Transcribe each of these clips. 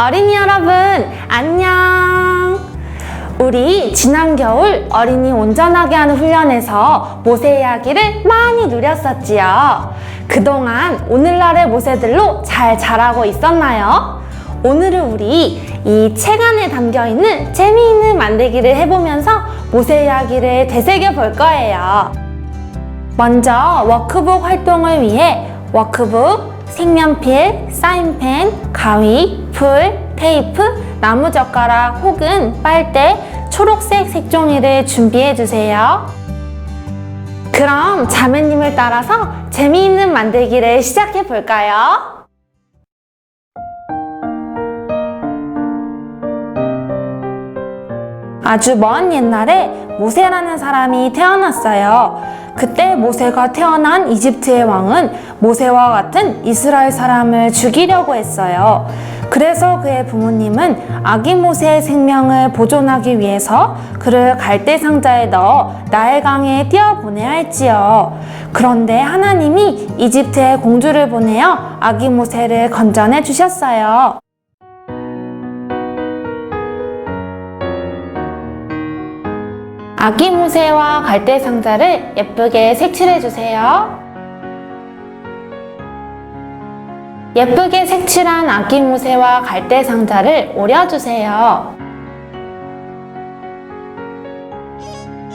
어린이 여러분, 안녕! 우리 지난 겨울 어린이 온전하게 하는 훈련에서 모세 이야기를 많이 누렸었지요. 그동안 오늘날의 모세들로 잘 자라고 있었나요? 오늘은 우리 이 책 안에 담겨있는 재미있는 만들기를 해보면서 모세 이야기를 되새겨 볼 거예요. 먼저 워크북 활동을 위해 워크북, 색연필, 사인펜, 가위, 풀, 테이프, 나무젓가락 혹은 빨대, 초록색 색종이를 준비해 주세요. 그럼 자매님을 따라서 재미있는 만들기를 시작해 볼까요? 아주 먼 옛날에 모세라는 사람이 태어났어요. 그때 모세가 태어난 이집트의 왕은 모세와 같은 이스라엘 사람을 죽이려고 했어요. 그래서 그의 부모님은 아기 모세의 생명을 보존하기 위해서 그를 갈대 상자에 넣어 나일강에 띄어보내야 했지요. 그런데 하나님이 이집트에 공주를 보내어 아기 모세를 건져내 주셨어요. 아기 모세와 갈대 상자를 예쁘게 색칠해 주세요. 예쁘게 색칠한 아기 모세와 갈대 상자를 오려주세요.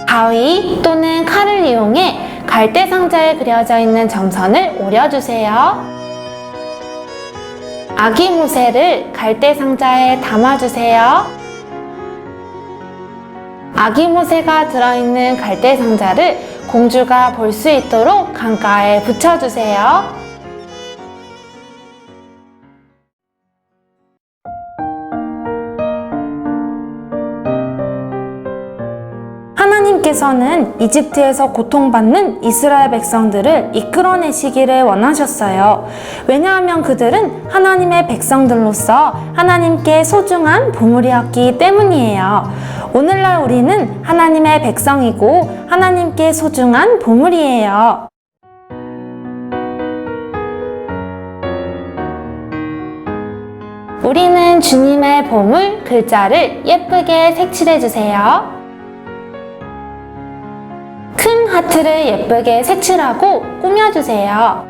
가위 또는 칼을 이용해 갈대 상자에 그려져 있는 점선을 오려주세요. 아기 모세를 갈대 상자에 담아주세요. 아기 모세가 들어있는 갈대 상자를 공주가 볼 수 있도록 강가에 붙여주세요. 하나님께서는 이집트에서 고통받는 이스라엘 백성들을 이끌어내시기를 원하셨어요. 왜냐하면 그들은 하나님의 백성들로서 하나님께 소중한 보물이었기 때문이에요. 오늘날 우리는 하나님의 백성이고 하나님께 소중한 보물이에요. 우리는 주님의 보물 글자를 예쁘게 색칠해 주세요. 큰 하트를 예쁘게 색칠하고 꾸며주세요.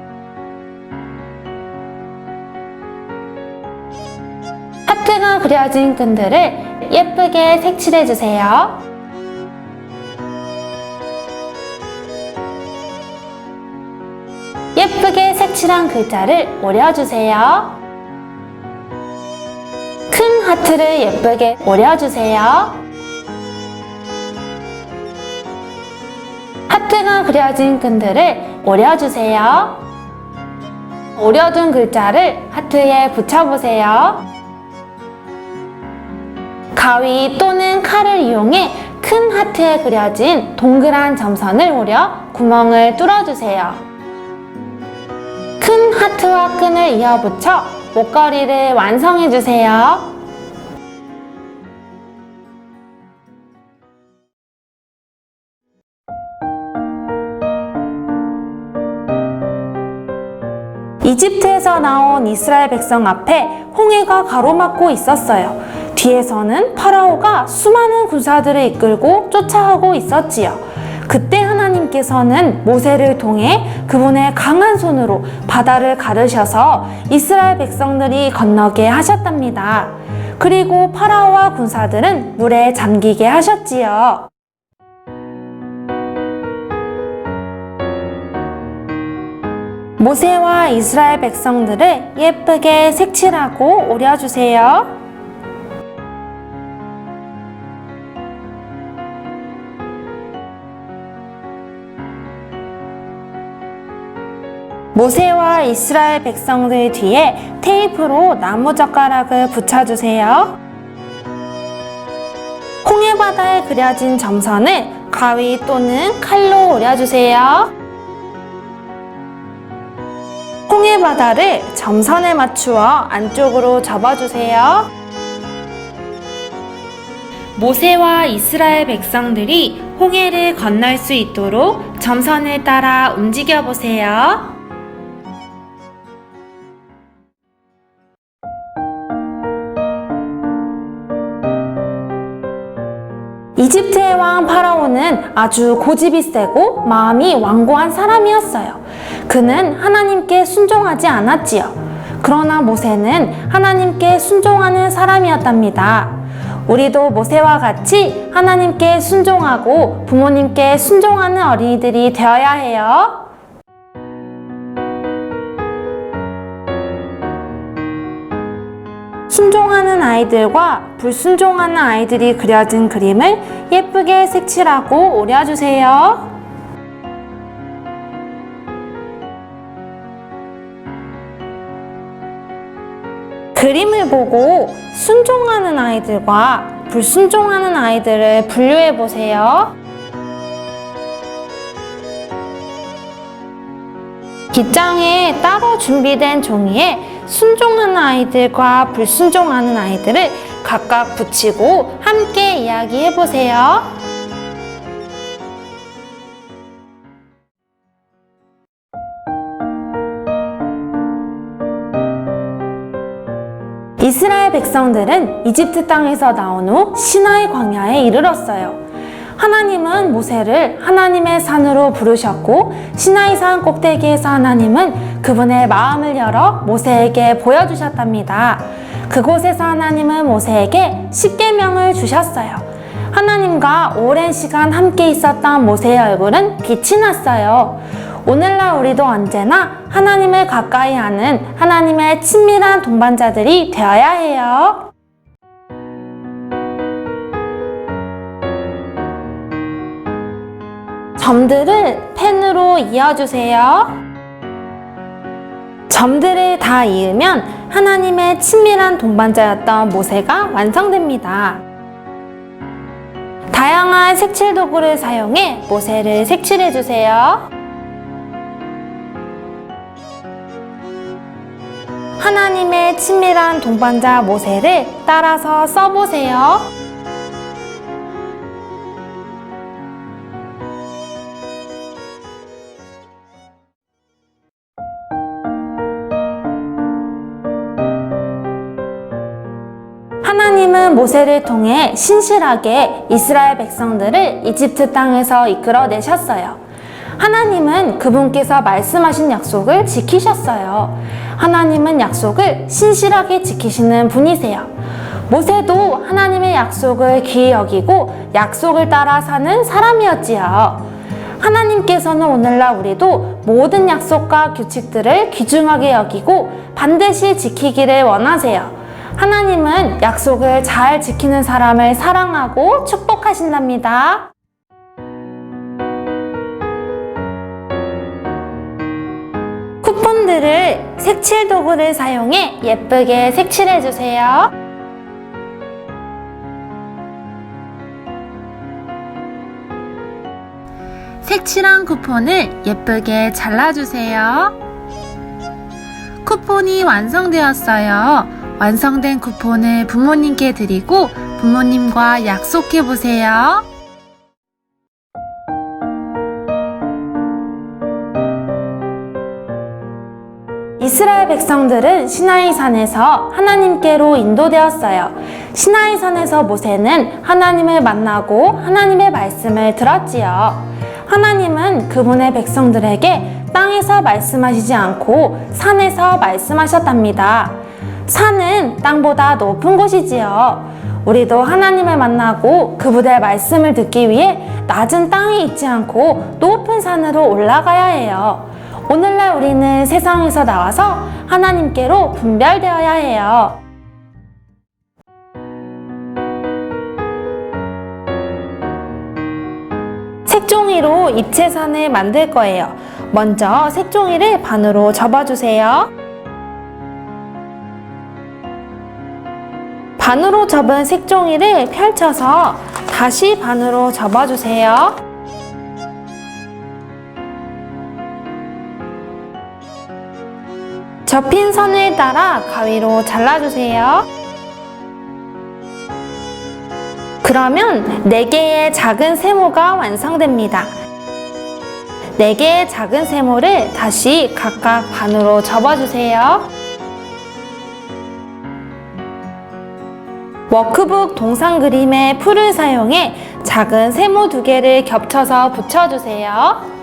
하트가 그려진 끈들을 예쁘게 색칠해주세요. 예쁘게 색칠한 글자를 오려주세요. 큰 하트를 예쁘게 오려주세요. 하트가 그려진 끈들을 오려주세요. 오려둔 글자를 하트에 붙여보세요. 가위 또는 칼을 이용해 큰 하트에 그려진 동그란 점선을 오려 구멍을 뚫어주세요. 큰 하트와 끈을 이어붙여 목걸이를 완성해주세요. 이집트에서 나온 이스라엘 백성 앞에 홍해가 가로막고 있었어요. 뒤에서는 파라오가 수많은 군사들을 이끌고 쫓아오고 있었지요. 그때 하나님께서는 모세를 통해 그분의 강한 손으로 바다를 가르셔서 이스라엘 백성들이 건너게 하셨답니다. 그리고 파라오와 군사들은 물에 잠기게 하셨지요. 모세와 이스라엘 백성들을 예쁘게 색칠하고 오려주세요. 모세와 이스라엘 백성들 뒤에 테이프로 나무젓가락을 붙여주세요. 홍해바다에 그려진 점선을 가위 또는 칼로 오려주세요. 홍해바다를 점선에 맞추어 안쪽으로 접어주세요. 모세와 이스라엘 백성들이 홍해를 건널 수 있도록 점선을 따라 움직여 보세요. 이집트의 왕 파라오는 아주 고집이 세고 마음이 완고한 사람이었어요. 그는 하나님께 순종하지 않았지요. 그러나 모세는 하나님께 순종하는 사람이었답니다. 우리도 모세와 같이 하나님께 순종하고 부모님께 순종하는 어린이들이 되어야 해요. 순종하는 아이들과 불순종하는 아이들이 그려진 그림을 예쁘게 색칠하고 오려주세요. 그림을 보고 순종하는 아이들과 불순종하는 아이들을 분류해 보세요. 깃장에 따로 준비된 종이에 순종하는 아이들과 불순종하는 아이들을 각각 붙이고 함께 이야기해 보세요. 이스라엘 백성들은 이집트 땅에서 나온 후 시나이 광야에 이르렀어요. 하나님은 모세를 하나님의 산으로 부르셨고 시나이 산 꼭대기에서 하나님은 그분의 마음을 열어 모세에게 보여주셨답니다. 그곳에서 하나님은 모세에게 십계명을 주셨어요. 하나님과 오랜 시간 함께 있었던 모세의 얼굴은 빛이 났어요. 오늘날 우리도 언제나 하나님을 가까이 하는 하나님의 친밀한 동반자들이 되어야 해요. 점들을 펜으로 이어주세요. 점들을 다 이으면 하나님의 친밀한 동반자였던 모세가 완성됩니다. 다양한 색칠 도구를 사용해 모세를 색칠해 주세요. 하나님의 친밀한 동반자 모세를 따라서 써보세요. 하나님은 모세를 통해 신실하게 이스라엘 백성들을 이집트 땅에서 이끌어내셨어요. 하나님은 그분께서 말씀하신 약속을 지키셨어요. 하나님은 약속을 신실하게 지키시는 분이세요. 모세도 하나님의 약속을 귀히 여기고 약속을 따라 사는 사람이었지요. 하나님께서는 오늘날 우리도 모든 약속과 규칙들을 귀중하게 여기고 반드시 지키기를 원하세요. 하나님은 약속을 잘 지키는 사람을 사랑하고 축복하신답니다. 쿠폰들을 색칠 도구를 사용해 예쁘게 색칠해 주세요. 색칠한 쿠폰을 예쁘게 잘라주세요. 쿠폰이 완성되었어요. 완성된 쿠폰을 부모님께 드리고 부모님과 약속해 보세요. 이스라엘 백성들은 시나이 산에서 하나님께로 인도되었어요. 시나이 산에서 모세는 하나님을 만나고 하나님의 말씀을 들었지요. 하나님은 그분의 백성들에게 땅에서 말씀하시지 않고 산에서 말씀하셨답니다. 산은 땅보다 높은 곳이지요. 우리도 하나님을 만나고 그분의 말씀을 듣기 위해 낮은 땅에 있지 않고 높은 산으로 올라가야 해요. 오늘날 우리는 세상에서 나와서 하나님께로 분별되어야 해요. 색종이로 입체산을 만들 거예요. 먼저 색종이를 반으로 접어주세요. 반으로 접은 색종이를 펼쳐서 다시 반으로 접어주세요. 접힌 선을 따라 가위로 잘라주세요. 그러면 4개의 작은 세모가 완성됩니다. 4개의 작은 세모를 다시 각각 반으로 접어주세요. 워크북 동상 그림의 풀을 사용해 작은 세모 2개를 겹쳐서 붙여주세요.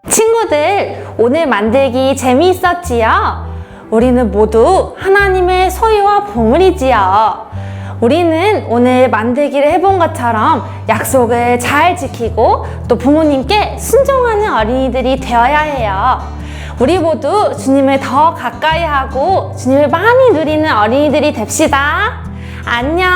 친구들, 오늘 만들기 재미있었지요? 우리는 모두 하나님의 소유와 보물이지요. 우리는 오늘 만들기를 해본 것처럼 약속을 잘 지키고 또 부모님께 순종하는 어린이들이 되어야 해요. 우리 모두 주님을 더 가까이 하고 주님을 많이 누리는 어린이들이 됩시다. 안녕!